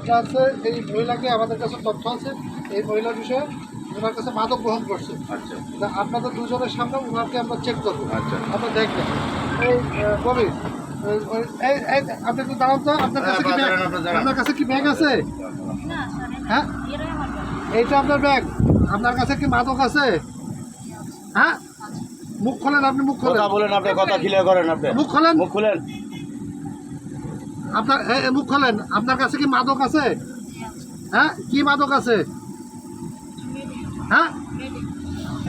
আপনার আছে এই মহিলাকে আমাদের কাছে তথ্য আছে এই মহিলার বিষয়ে ওনার কাছে মাদক গ্রহণ করছে। আচ্ছা তা আপনাদের দুজনের সামনে ওনাকে আমরা চেক করবো। আচ্ছা আপনারা দেখবেন এই ববি এই আপনি একটু দাঁড়ান তো, আপনার কাছে কি ব্যাগ, আপনার কাছে কি ব্যাগ আছে? হ্যাঁ এইটা আপনার ব্যাগ, আপনার কাছে কি মাদক আছে? হ্যাঁ মুখ খোলেন, আপনি মুখ খোলেন, কথা বলেন, আপনি কথা ক্লিয়ার করেন, আপনি মুখ খোলেন, মুখ খুলেন। আপনার মুখ খোলেন, আপনার কাছে কি মাদক আছে? হ্যাঁ কি মাদক আছে? হ্যাঁ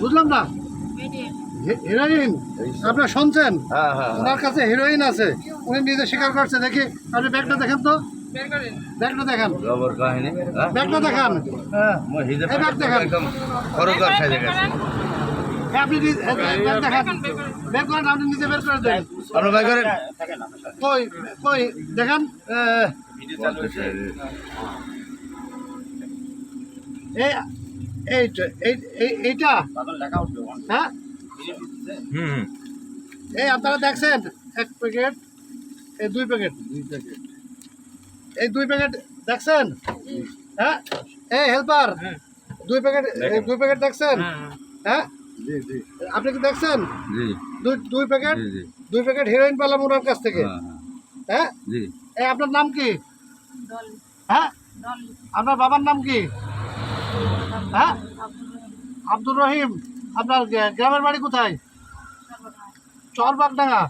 বুঝলাম না। হিরোইন আপনার শুনছেন? হ্যাঁ হ্যাঁ ওনার কাছে হিরোইন আছে, উনি নিজে স্বীকার করছে। দেখি আপনি ব্যাগটা দেখেন তো, ব্যাগটা দেখান, খবর কাহিনী ব্যাগটা দেখান, এই ব্যাগ দেখান, একদম খরচর সাইজে গেছে। আপনি ব্যাগ দেখান, বের করেন, আপনি নিজে বের করে দেন। আপনি ভাই করেন কই কই দেখান। এইটা হ্যাঁ এই আপনারা দেখছেন এক প্যাকেট, এই দুই প্যাকেট, এই দুই প্যাকেট দেখছেন? হ্যাঁ এই হেল্পার দুই প্যাকেট দেখছেন? হ্যাঁ আপনি কি দেখছেন? দুই প্যাকেট হিরোইন পেলাম ওনার কাছ থেকে। হ্যাঁ এই আপনার নাম কি? হ্যাঁ আপনার বাবার নাম কি? হ্যাঁ আব্দুর রহিম। আপনার গ্রামের বাড়ি কোথায়? চরবাগডাঙ্গা।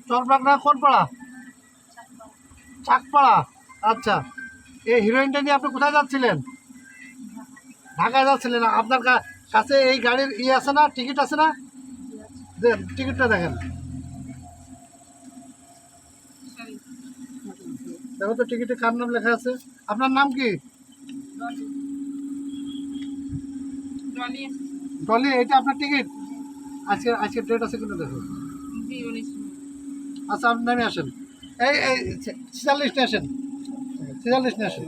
চরবাগডাঙ্গা কোন পাড়া? চাকপাড়া। আচ্ছা এই হিরোইনটা নিয়ে আপনি কোথায় যাচ্ছিলেন? ঢাকায় যাচ্ছিলেন। আপনার কাছে এই গাড়ির আছে না, টিকিট আছে না? দেন টিকিটটা দেখেন, দেখো তো টিকিটে কার নাম লেখা আছে। আপনার নাম কি? ডলি। এটা আপনার টিকিট? আজকে ডেট আছে কিনা দেখো। আচ্ছা আপনি নামে আসেন, এই 46 নিয়ে আসেন, 46 নিয়ে আসেন।